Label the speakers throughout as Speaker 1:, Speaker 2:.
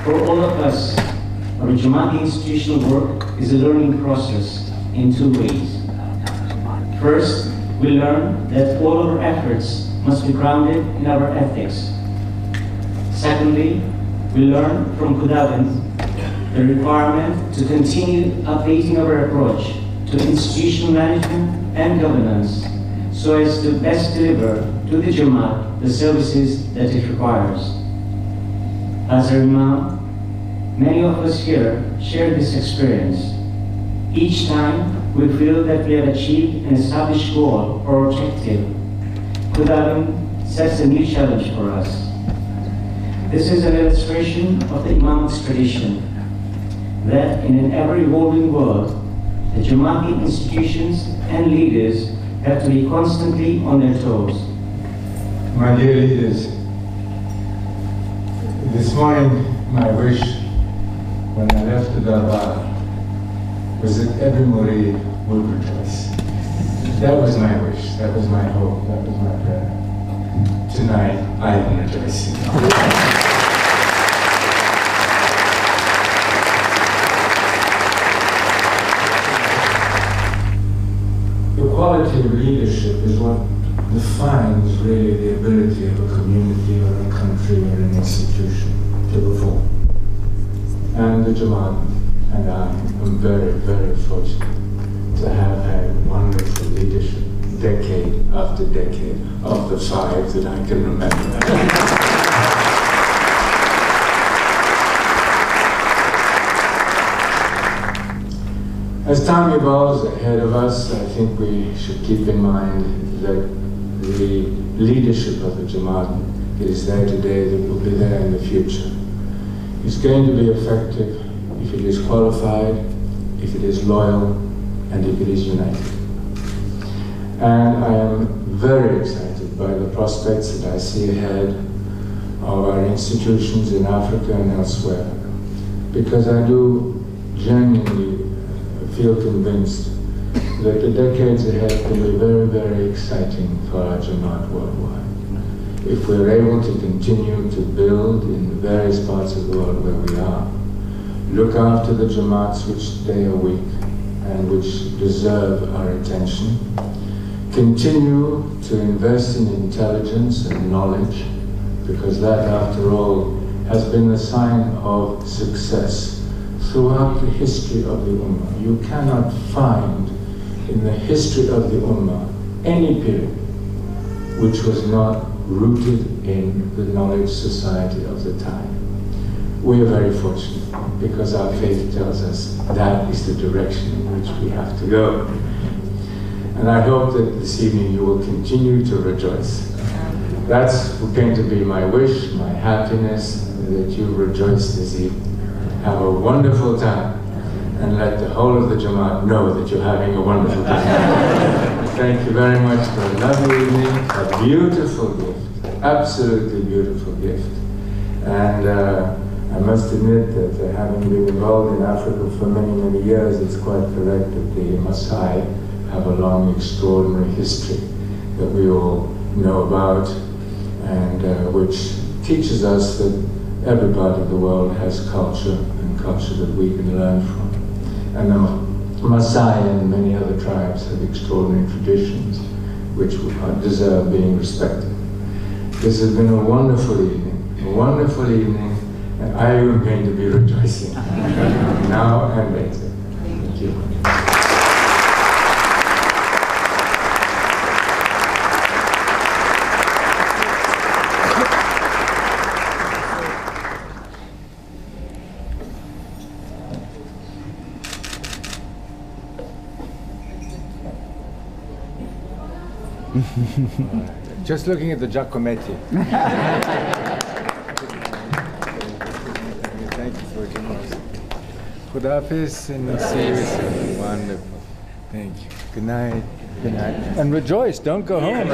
Speaker 1: For all of us, our Jamaat institutional work is a learning process in two ways. First, we learn that all our efforts must be grounded in our ethics. Secondly, we learn from Kudavin the requirement to continue updating our approach to institutional management and governance so as to best deliver to the Jamaat the services that it requires. As a Imam, many of us here share this experience. Each time we feel that we have achieved an established goal or objective, Kudavin sets a new challenge for us. This is an illustration of the Imam's tradition, that in an ever-evolving world, the Jamaati institutions and leaders have to be constantly on their toes.
Speaker 2: My dear leaders, this morning my wish when I left the Darbar was that every Murid would rejoice. That was my wish, that was my hope, that was my prayer. Tonight, I am rejoicing. The quality of leadership is what defines really the ability of a community or a country or an institution to perform. And the Jamaat and I am very, very fortunate to have had wonderful leadership, decade after decade, of the 5 that I can remember. As time evolves ahead of us, I think we should keep in mind that the leadership of the Jamaat that is there today, that will be there in the future, is going to be effective if it is qualified, if it is loyal, and if it is united. And I am very excited by the prospects that I see ahead of our institutions in Africa and elsewhere, because I do genuinely feel convinced that the decades ahead can be very, very exciting for our Jamaat worldwide. If we're able to continue to build in the various parts of the world where we are, look after the Jamaats which stay are weak and which deserve our attention, continue to invest in intelligence and knowledge, because that, after all, has been a sign of success throughout the history of the Ummah. You cannot find in the history of the Ummah any period which was not rooted in the knowledge society of the time. We are very fortunate because our faith tells us that is the direction in which we have to go. And I hope that this evening you will continue to rejoice. That's going to be my wish, my happiness, that you rejoice this evening. Have a wonderful time, and let the whole of the Jamaat know that you're having a wonderful time. Thank you very much for a lovely evening, a beautiful gift, absolutely beautiful gift. And I must admit that having been involved in Africa for many, many years, it's quite correct that the Maasai have a long, extraordinary history that we all know about, and which teaches us that every part of the world has culture, and culture that we can learn from. And the Maasai and many other tribes have extraordinary traditions which deserve being respected. This has been a wonderful evening, and I am going to be rejoicing now and later. Thank you. Just looking at the Giacometti. Thank you for joining. Khudafis and see you soon. Wonderful. Thank you. Good night. Good night. And rejoice, don't go home.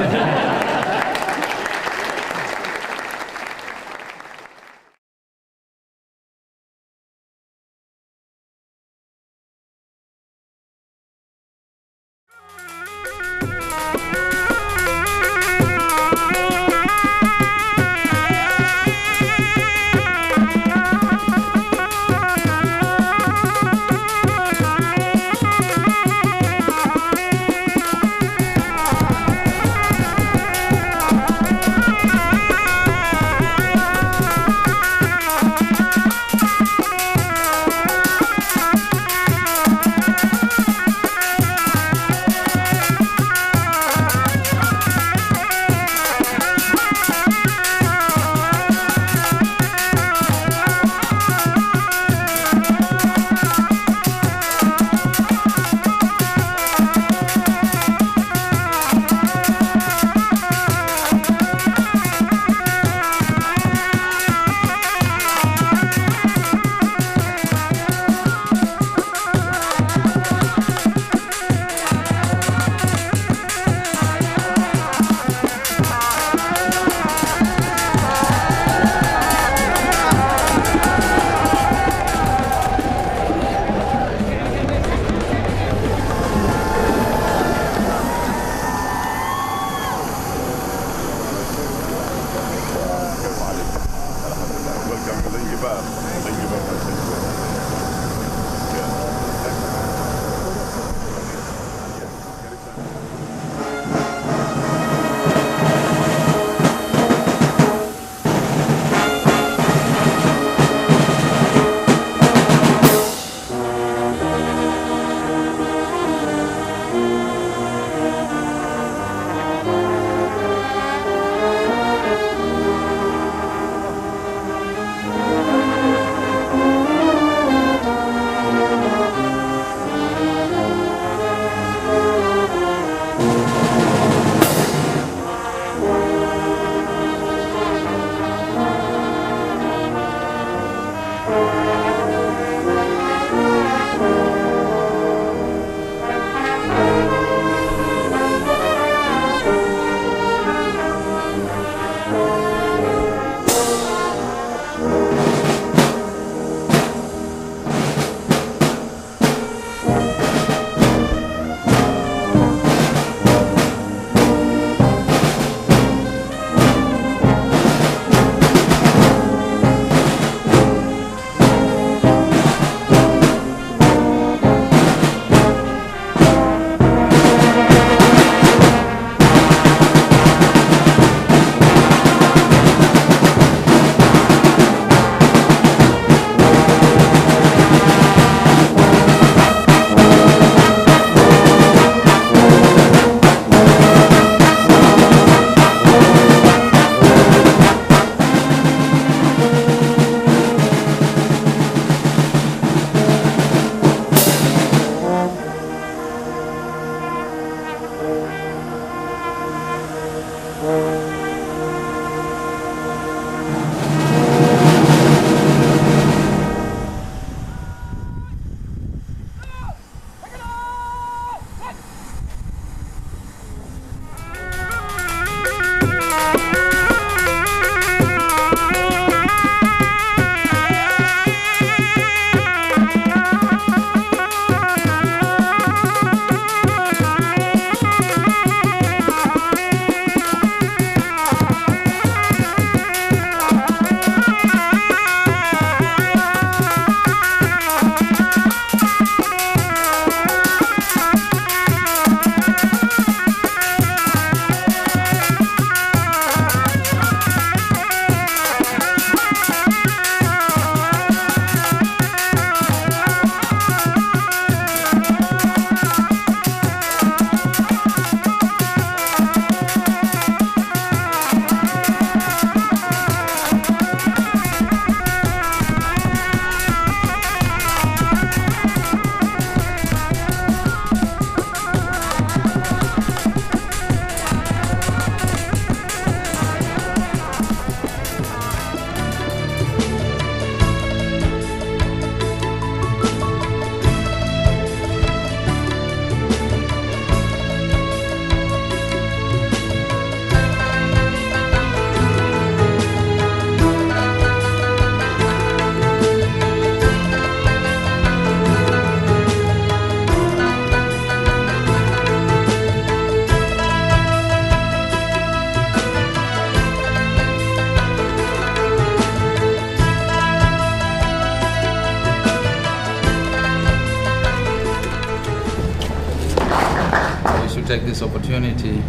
Speaker 3: take this opportunity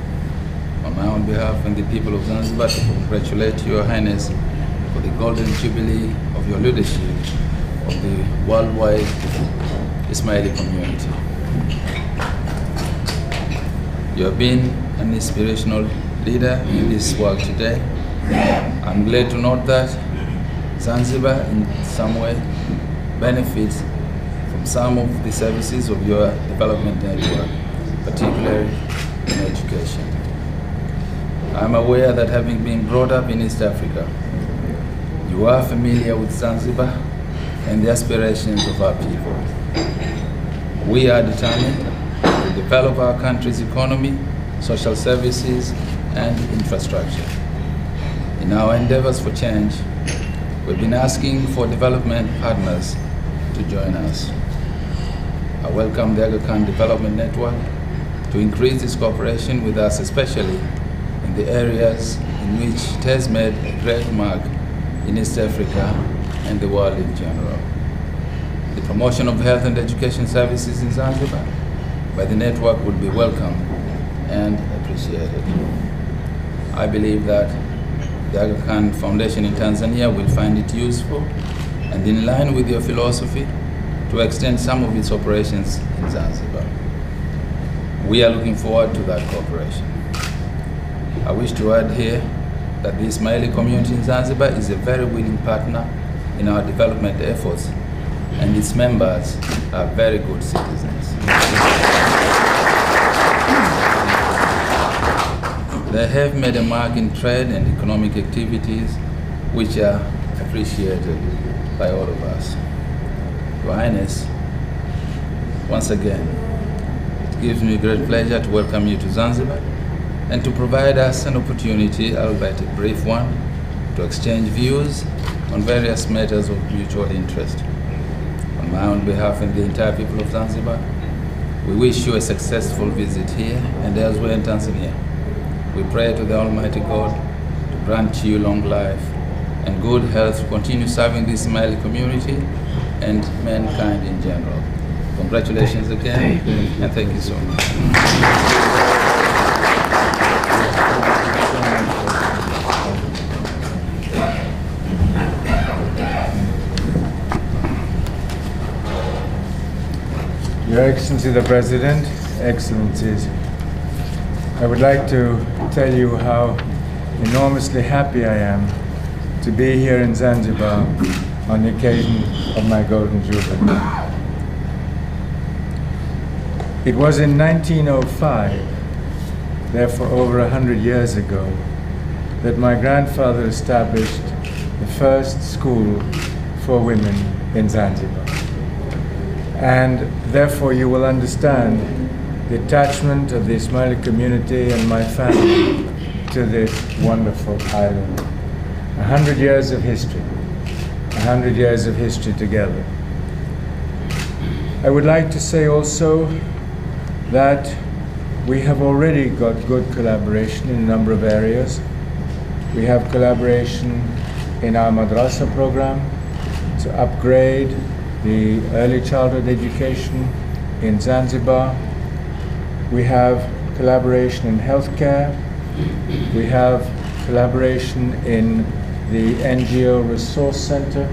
Speaker 3: on my own behalf and the people of Zanzibar to congratulate Your Highness for the Golden Jubilee of your leadership of the worldwide Ismaili community. You have been an inspirational leader in this world today. I'm glad to note that Zanzibar in some way benefits from some of the services of your development network, particularly in education. I'm aware that having been brought up in East Africa, you are familiar with Zanzibar and the aspirations of our people. We are determined to develop our country's economy, social services, and infrastructure. In our endeavors for change, we've been asking for development partners to join us. I welcome the Aga Khan Development Network to increase its cooperation with us, especially in the areas in which it has made a great mark in East Africa and the world in general. The promotion of health and education services in Zanzibar by the network would be welcome and appreciated. I believe that the Aga Khan Foundation in Tanzania will find it useful and in line with your philosophy to extend some of its operations in Zanzibar. We are looking forward to that cooperation. I wish to add here that the Ismaili community in Zanzibar is a very willing partner in our development efforts, and its members are very good citizens. They have made a mark in trade and economic activities which are appreciated by all of us. Your Highness, once again, it gives me great pleasure to welcome you to Zanzibar and to provide us an opportunity, albeit a brief one, to exchange views on various matters of mutual interest. On my own behalf and the entire people of Zanzibar, we wish you a successful visit here and elsewhere in Tanzania. We pray to the Almighty God to grant you long life and good health to continue serving the Ismaili community and mankind in general. Congratulations again, and thank you so much.
Speaker 2: Your Excellency the President, Excellencies, I would like to tell you how enormously happy I am to be here in Zanzibar on the occasion of my Golden Jubilee. It was in 1905, therefore over 100 years ago, that my grandfather established the first school for women in Zanzibar. And therefore you will understand the attachment of the Ismaili community and my family to this wonderful island. 100 years of history. 100 years of history together. I would like to say also that we have already got good collaboration in a number of areas. We have collaboration in our madrasa program to upgrade the early childhood education in Zanzibar. We have collaboration in healthcare. We have collaboration in the NGO Resource Center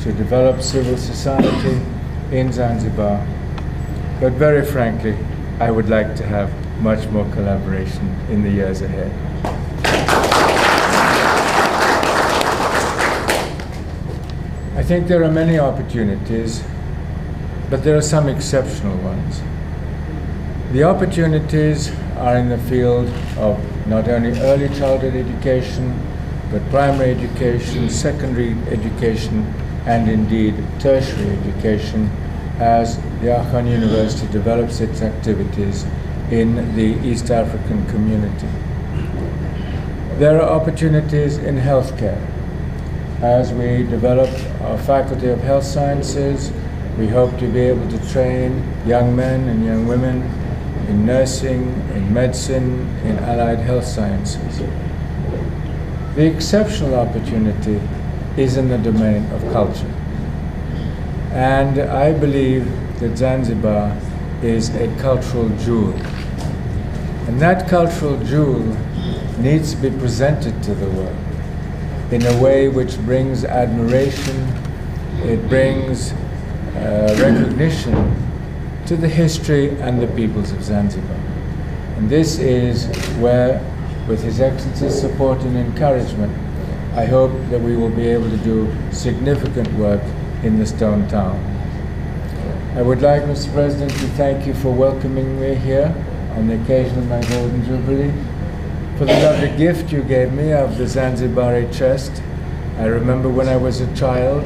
Speaker 2: to develop civil society in Zanzibar. But very frankly, I would like to have much more collaboration in the years ahead. I think there are many opportunities, but there are some exceptional ones. The opportunities are in the field of not only early childhood education, but primary education, secondary education, and indeed tertiary education, as the Aga Khan University develops its activities in the East African community. There are opportunities in healthcare. As we develop our Faculty of Health Sciences, we hope to be able to train young men and young women in nursing, in medicine, in allied health sciences. The exceptional opportunity is in the domain of culture. And I believe that Zanzibar is a cultural jewel. And that cultural jewel needs to be presented to the world in a way which brings admiration, it brings recognition to the history and the peoples of Zanzibar. And this is where, with His Excellency's support and encouragement, I hope that we will be able to do significant work in the Stone Town. I would like, Mr. President, to thank you for welcoming me here on the occasion of my Golden Jubilee, for the lovely gift you gave me of the Zanzibari chest. I remember when I was a child,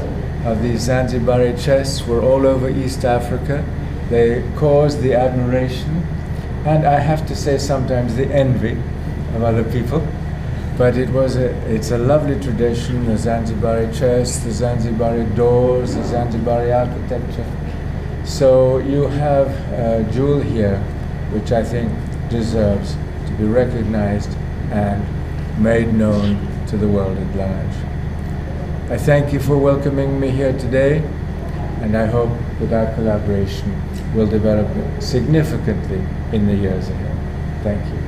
Speaker 2: these Zanzibari chests were all over East Africa. They caused the admiration, and I have to say sometimes the envy of other people. But it's a lovely tradition, the Zanzibari chest, the Zanzibari doors, the Zanzibari architecture. So you have a jewel here which I think deserves to be recognized and made known to the world at large. I thank you for welcoming me here today, and I hope that our collaboration will develop significantly in the years ahead. Thank you.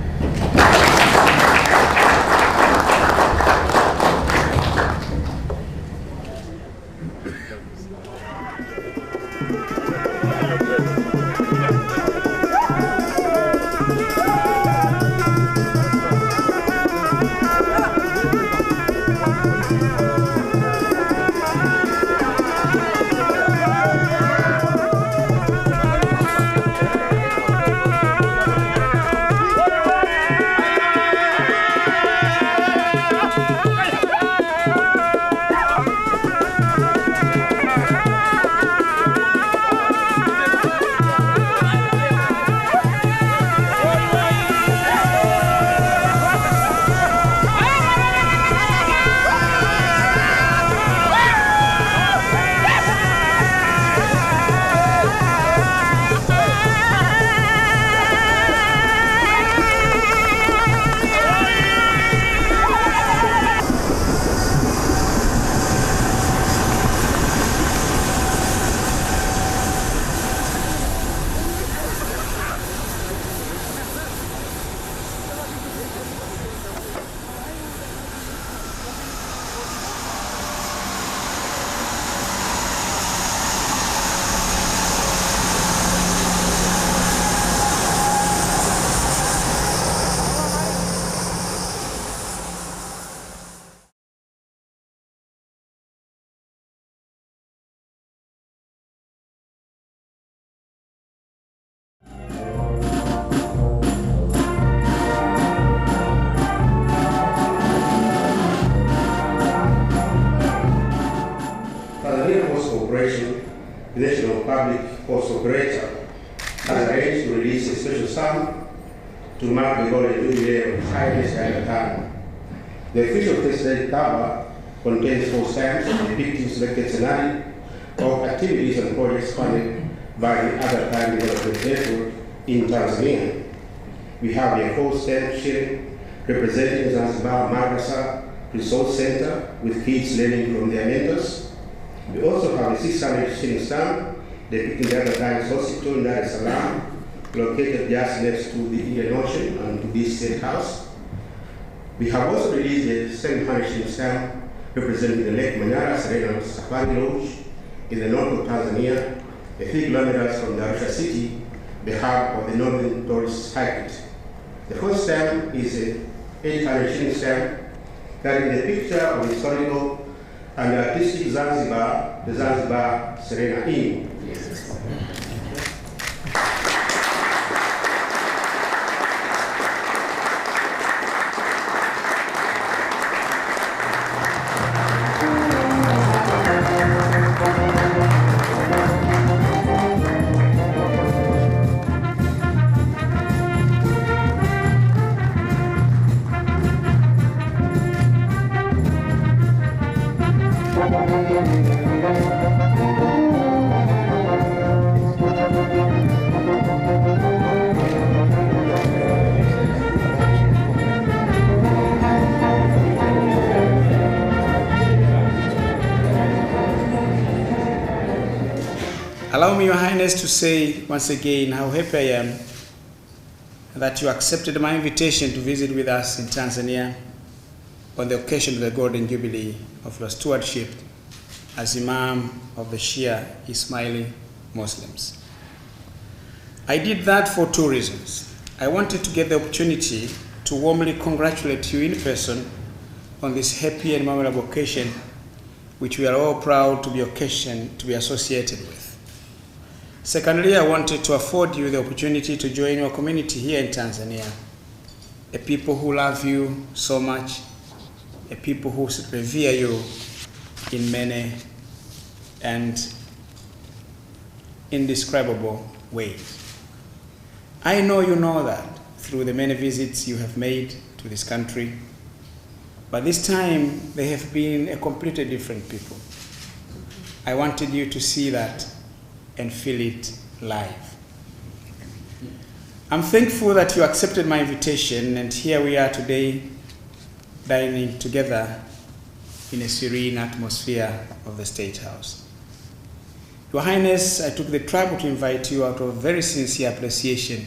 Speaker 4: The National Public Post Operator has arranged to release a special sum to mark the Golden Jubilee of His Highness at the time. The official test cover contains 4 stamps depicting selected scenarios of activities and projects funded by the Other Time Development Network in Tanzania. We have the 4 stamp shilling representing Zanzibar Madrasa Resource Center with kids learning from their mentors. We also have a 600 shilling stamp depicting the Other Times Hospital in Dar es Salaam, located just next to the Indian Ocean and to this State House. We have also released a 700 shilling stamp representing the Lake Manyara Serena Safari Lodge in the north of Tanzania, a few kilometers from the Arusha city, the hub of the Northern Tourist Circuit. The first stamp is a 800 shilling stamp carrying the picture of historical and artistic Zanzibar, the Zanzibar Serena Inn.
Speaker 5: Allow me, Your Highness, to say once again how happy I am that you accepted my invitation to visit with us in Tanzania on the occasion of the Golden Jubilee of your stewardship as Imam of the Shia Ismaili Muslims. I did that for two reasons. I wanted to get the opportunity to warmly congratulate you in person on this happy and memorable occasion, which we are all proud to be associated with. Secondly, I wanted to afford you the opportunity to join your community here in Tanzania, a people who love you so much, a people who revere you in many and indescribable ways. I know you know that through the many visits you have made to this country, but this time they have been a completely different people. I wanted you to see that and feel it live. I'm thankful that you accepted my invitation, and here we are today dining together in a serene atmosphere of the State House. Your Highness, I took the trouble to invite you out of very sincere appreciation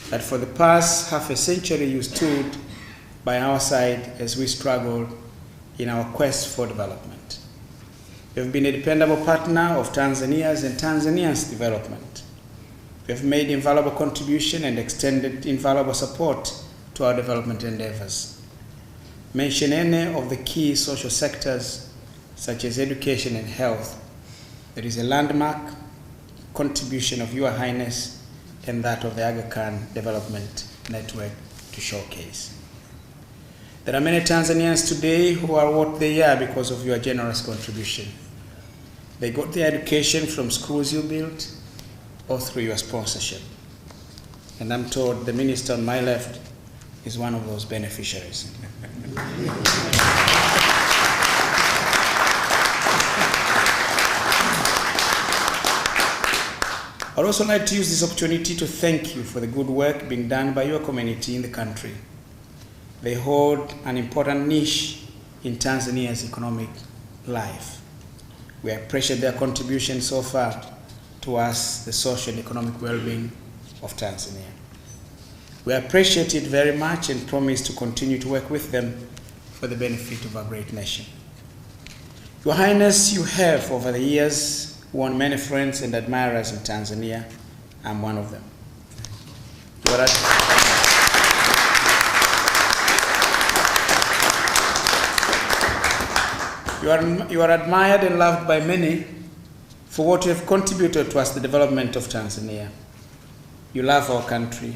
Speaker 5: that for the past half a century you stood by our side as we struggled in our quest for development. You have been a dependable partner of Tanzania's and Tanzanians' development. You have made invaluable contribution and extended invaluable support to our development endeavors. Mention any of the key social sectors, such as education and health. There is a landmark contribution of Your Highness and that of the Aga Khan Development Network to showcase. There are many Tanzanians today who are what they are because of your generous contribution. They got their education from schools you built or through your sponsorship. And I'm told the minister on my left is one of those beneficiaries. I'd also like to use this opportunity to thank you for the good work being done by your community in the country. They hold an important niche in Tanzania's economic life. We appreciate their contribution so far towards the social and economic well-being of Tanzania. We appreciate it very much and promise to continue to work with them for the benefit of our great nation. Your Highness, you have over the years won many friends and admirers in Tanzania. I'm one of them. You are admired and loved by many for what you have contributed towards the development of Tanzania. You love our country.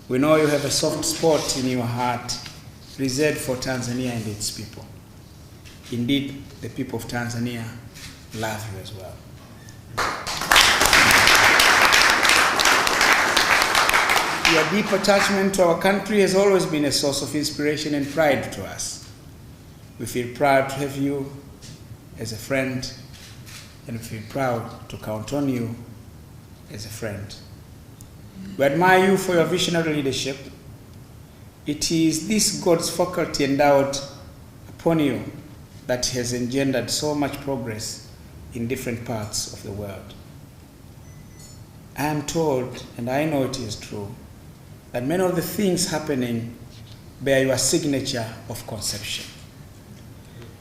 Speaker 5: We know you have a soft spot in your heart reserved for Tanzania and its people. Indeed, the people of Tanzania love you as well. Your deep attachment to our country has always been a source of inspiration and pride to us. We feel proud to have you as a friend, and we feel proud to count on you as a friend. We admire you for your visionary leadership. It is this God's faculty endowed upon you that has engendered so much progress in different parts of the world. I am told, and I know it is true, that many of the things happening bear your signature of conception.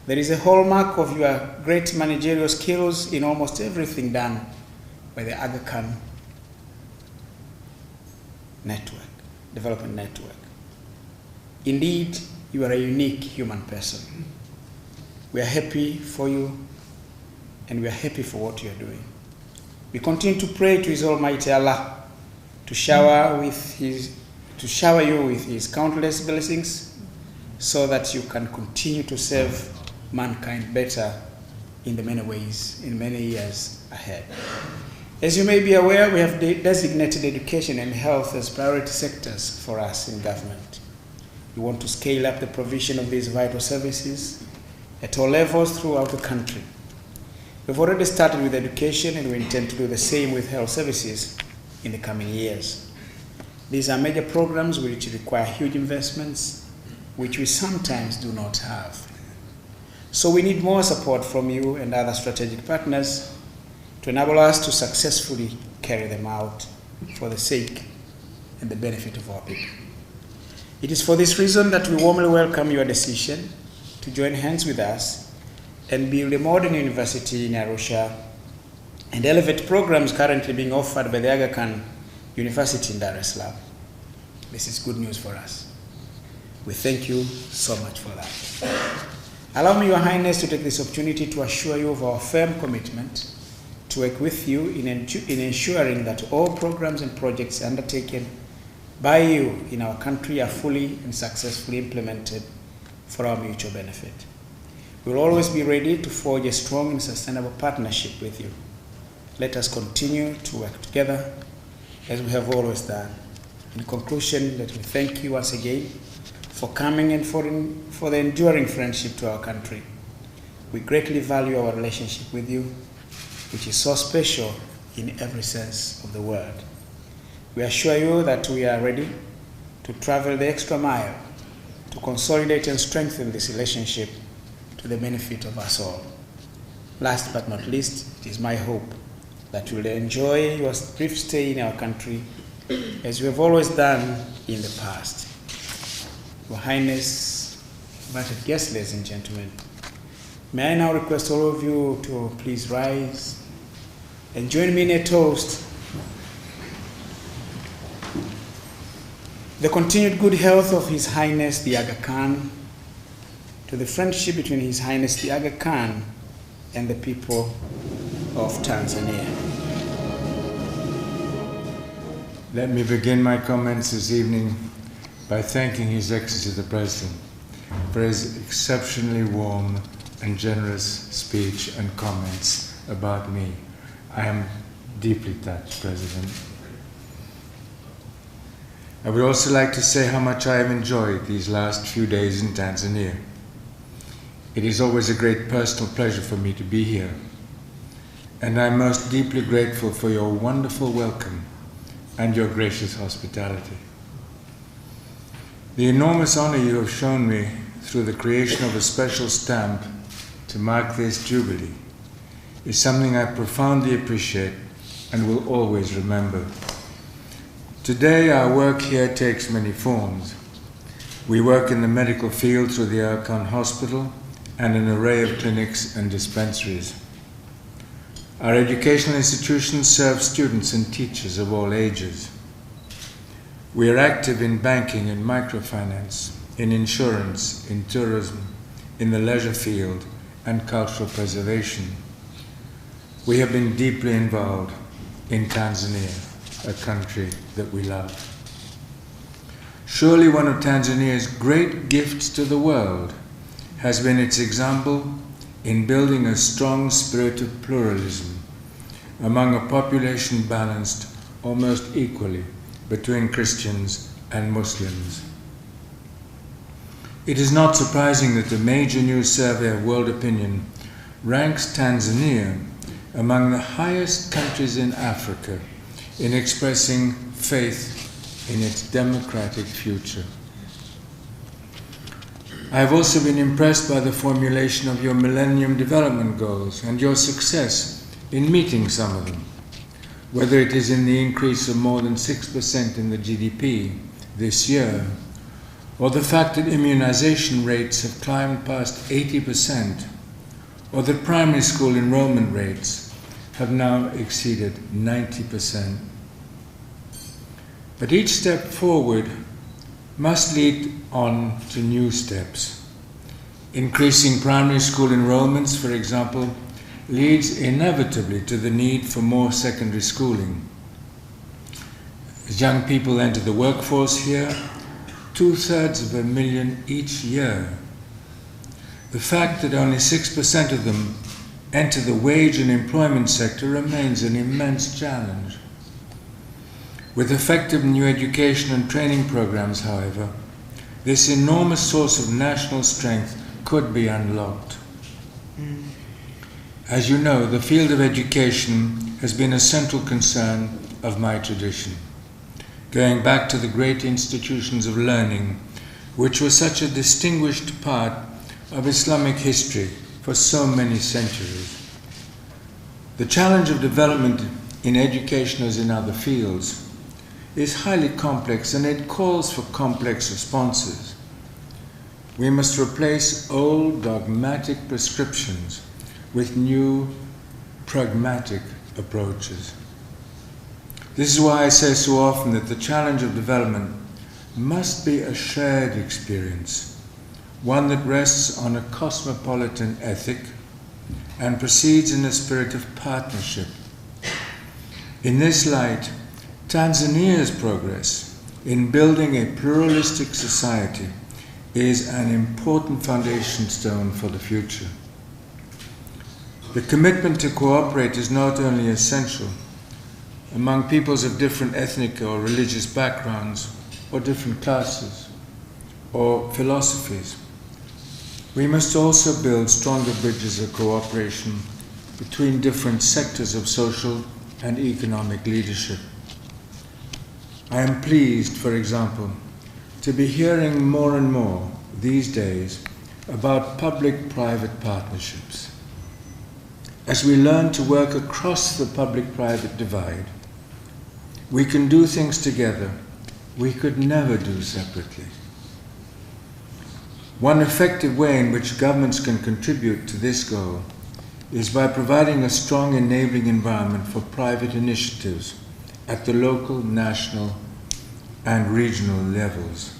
Speaker 5: There is a hallmark of your great managerial skills in almost everything done by the Aga Khan Development Network. Indeed, you are a unique human person. We are happy for you, and we are happy for what you are doing. We continue to pray to His Almighty Allah to shower you with His countless blessings so that you can continue to serve mankind better in the many ways, in many years ahead. As you may be aware, we have designated education and health as priority sectors for us in government. We want to scale up the provision of these vital services at all levels throughout the country. We've already started with education, and we intend to do the same with health services in the coming years. These are major programs which require huge investments, which we sometimes do not have. So we need more support from you and other strategic partners to enable us to successfully carry them out for the sake and the benefit of our people. It is for this reason that we warmly welcome your decision to join hands with us and build a modern university in Arusha and elevate programs currently being offered by the Aga Khan University in Dar es Salaam. This is good news for us. We thank you so much for that. Allow me, Your Highness, to take this opportunity to assure you of our firm commitment to work with you in ensuring that all programs and projects undertaken by you in our country are fully and successfully implemented for our mutual benefit. We will always be ready to forge a strong and sustainable partnership with you. Let us continue to work together as we have always done. In conclusion, let me thank you once again for coming and for the enduring friendship to our country. We greatly value our relationship with you, which is so special in every sense of the word. We assure you that we are ready to travel the extra mile to consolidate and strengthen this relationship to the benefit of us all. Last but not least, it is my hope that you will enjoy your brief stay in our country as you have always done in the past. Your Highness, invited guests, ladies and gentlemen, may I now request all of you to please rise and join me in a toast. The continued good health of His Highness the Aga Khan, to the friendship between His Highness the Aga Khan and the people of Tanzania.
Speaker 2: Let me begin my comments this evening by thanking His Excellency the President for his exceptionally warm and generous speech and comments about me. I am deeply touched, President. I would also like to say how much I have enjoyed these last few days in Tanzania. It is always a great personal pleasure for me to be here, and I am most deeply grateful for your wonderful welcome and your gracious hospitality. The enormous honor you have shown me through the creation of a special stamp to mark this Jubilee is something I profoundly appreciate and will always remember. Today, our work here takes many forms. We work in the medical field through the Aga Khan Hospital and an array of clinics and dispensaries. Our educational institutions serve students and teachers of all ages. We are active in banking and microfinance, in insurance, in tourism, in the leisure field, and cultural preservation. We have been deeply involved in Tanzania, a country that we love. Surely one of Tanzania's great gifts to the world has been its example in building a strong spirit of pluralism among a population balanced almost equally between Christians and Muslims. It is not surprising that the major news survey of world opinion ranks Tanzania among the highest countries in Africa in expressing faith in its democratic future. I have also been impressed by the formulation of your Millennium Development Goals and your success in meeting some of them, whether it is in the increase of more than 6% in the GDP this year, or the fact that immunization rates have climbed past 80%, or that primary school enrollment rates have now exceeded 90%. But each step forward must lead on to new steps. Increasing primary school enrollments, for example, leads inevitably to the need for more secondary schooling. As young people enter the workforce here, 2/3 each year. The fact that only 6% of them enter the wage and employment sector remains an immense challenge. With effective new education and training programs, however, this enormous source of national strength could be unlocked. As you know, the field of education has been a central concern of my tradition, going back to the great institutions of learning, which were such a distinguished part of Islamic history for so many centuries. The challenge of development in education as in other fields is highly complex and it calls for complex responses. We must replace old dogmatic prescriptions with new pragmatic approaches. This is why I say so often that the challenge of development must be a shared experience, one that rests on a cosmopolitan ethic and proceeds in a spirit of partnership. In this light, Tanzania's progress in building a pluralistic society is an important foundation stone for the future. The commitment to cooperate is not only essential among peoples of different ethnic or religious backgrounds, or different classes, or philosophies. We must also build stronger bridges of cooperation between different sectors of social and economic leadership. I am pleased, for example, to be hearing more and more these days about public-private partnerships. As we learn to work across the public-private divide, we can do things together we could never do separately. One effective way in which governments can contribute to this goal is by providing a strong enabling environment for private initiatives at the local, national, and regional levels.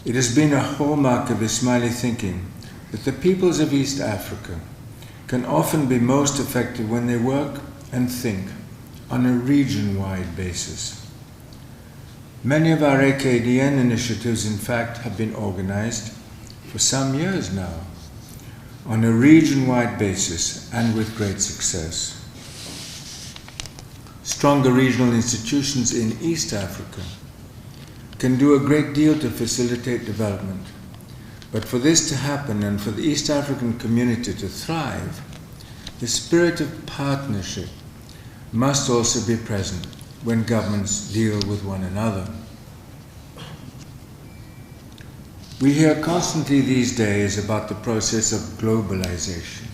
Speaker 2: It has been a hallmark of Ismaili thinking that the peoples of East Africa can often be most effective when they work and think on a region-wide basis. Many of our AKDN initiatives, in fact, have been organized for some years now on a region-wide basis and with great success. Stronger regional institutions in East Africa can do a great deal to facilitate development. But for this to happen and for the East African community to thrive, the spirit of partnership must also be present when governments deal with one another. We hear constantly these days about the process of globalization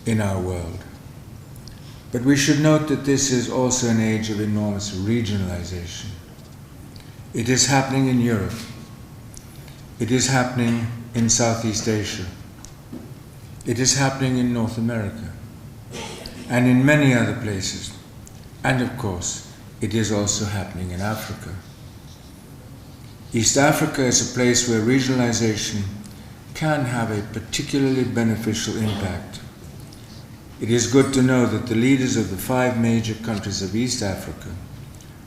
Speaker 2: in our world. But we should note that this is also an age of enormous regionalization. It is happening in Europe. It is happening in Southeast Asia. It is happening in North America and in many other places. And of course, it is also happening in Africa. East Africa is a place where regionalization can have a particularly beneficial impact. It is good to know that the leaders of the 5 major countries of East Africa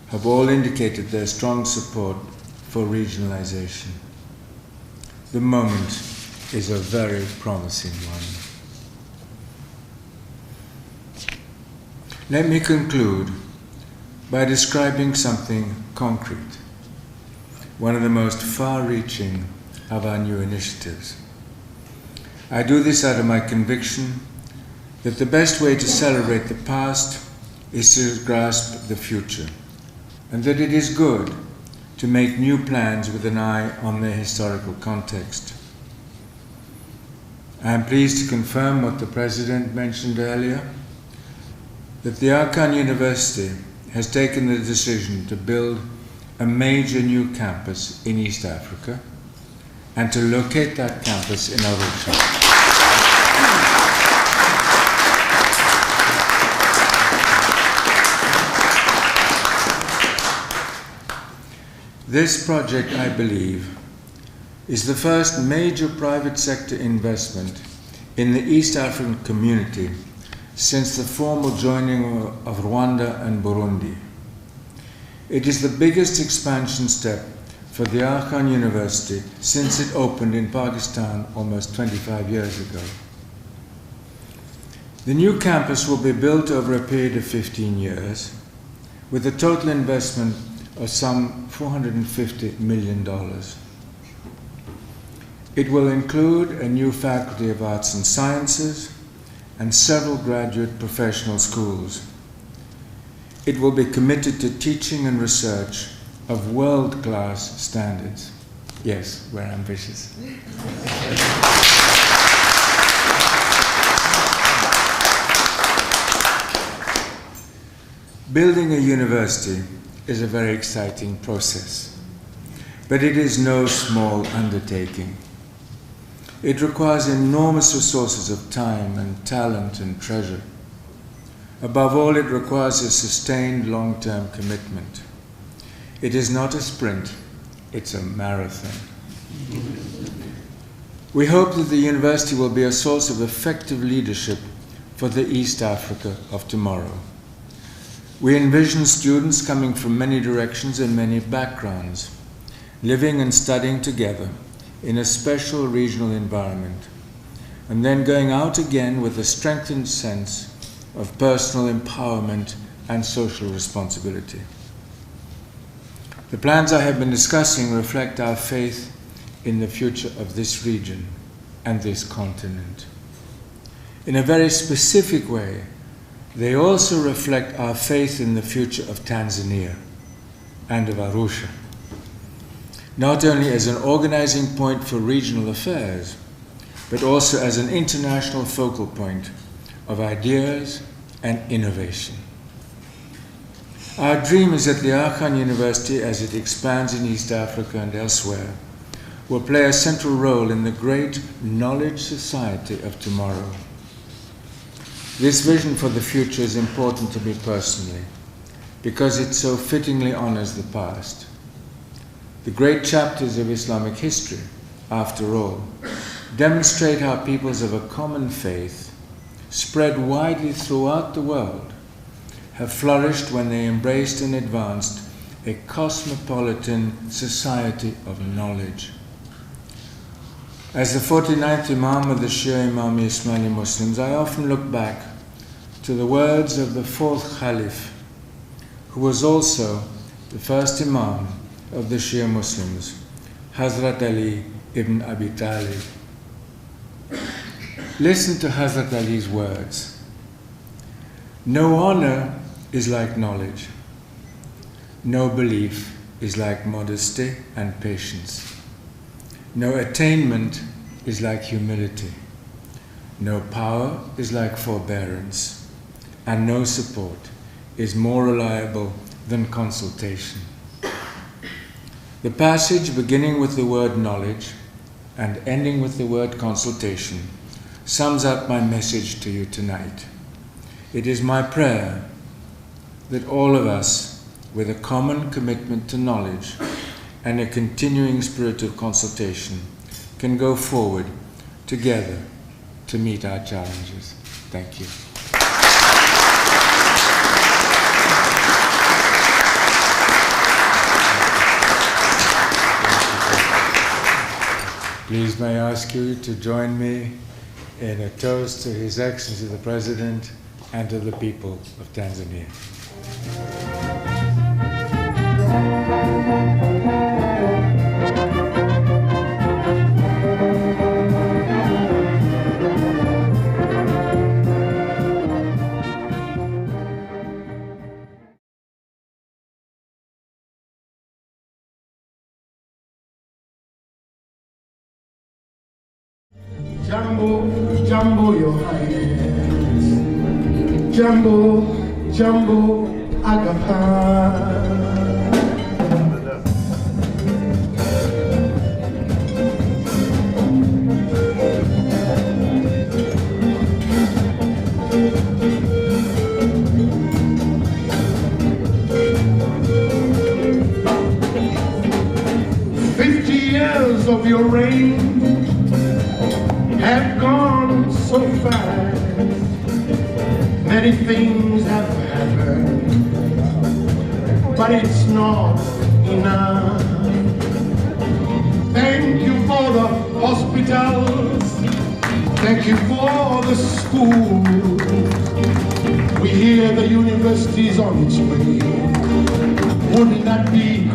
Speaker 2: have all indicated their strong support for regionalization. The moment is a very promising one. Let me conclude by describing something concrete, one of the most far-reaching of our new initiatives. I do this out of my conviction that the best way to celebrate the past is to grasp the future, and that it is good to make new plans with an eye on their historical context. I am pleased to confirm what the President mentioned earlier, that the Arkan University has taken the decision to build a major new campus in East Africa and to locate that campus in Arusha. This project, I believe, is the first major private sector investment in the East African community since the formal joining of Rwanda and Burundi. It is the biggest expansion step for the Arkan University since it opened in Pakistan almost 25 years ago. The new campus will be built over a period of 15 years with a total investment of some $450 million. It will include a new Faculty of Arts and Sciences and several graduate professional schools. It will be committed to teaching and research of world-class standards. Yes, we're ambitious. Building a university is a very exciting process, but it is no small undertaking. It requires enormous resources of time and talent and treasure. Above all, it requires a sustained long-term commitment. It is not a sprint, it's a marathon. We hope that the university will be a source of effective leadership for the East Africa of tomorrow. We envision students coming from many directions and many backgrounds, living and studying together in a special regional environment, and then going out again with a strengthened sense of personal empowerment and social responsibility. The plans I have been discussing reflect our faith in the future of this region and this continent. In a very specific way, they also reflect our faith in the future of Tanzania and of Arusha, not only as an organizing point for regional affairs, but also as an international focal point of ideas and innovation. Our dream is that the Aachen University, as it expands in East Africa and elsewhere, will play a central role in the great knowledge society of tomorrow. This vision for the future is important to me personally, because it so fittingly honors the past. The great chapters of Islamic history, after all, demonstrate how peoples of a common faith, spread widely throughout the world, have flourished when they embraced and advanced a cosmopolitan society of knowledge. As the 49th Imam of the Shia Imam Ismaili Muslims, I often look back to the words of the fourth Caliph, who was also the first Imam of the Shia Muslims, Hazrat Ali ibn Abi Talib. Listen to Hazrat Ali's words. No honor is like knowledge. No belief is like modesty and patience. No attainment is like humility. No power is like forbearance. And no support is more reliable than consultation. The passage beginning with the word knowledge and ending with the word consultation sums up my message to you tonight. It is my prayer that all of us, with a common commitment to knowledge and a continuing spirit of consultation, can go forward together to meet our challenges. Thank you. Please may I ask you to join me in a toast to His Excellency the President and to the people of Tanzania.
Speaker 6: Jambo, Jambo, Your Highness. Jambo, Jambo, Agapa. 50 years of your reign have gone so fast. Many things have happened, but it's not enough. Thank you for the hospitals. Thank you for the schools. We hear the university's on its way. Wouldn't that be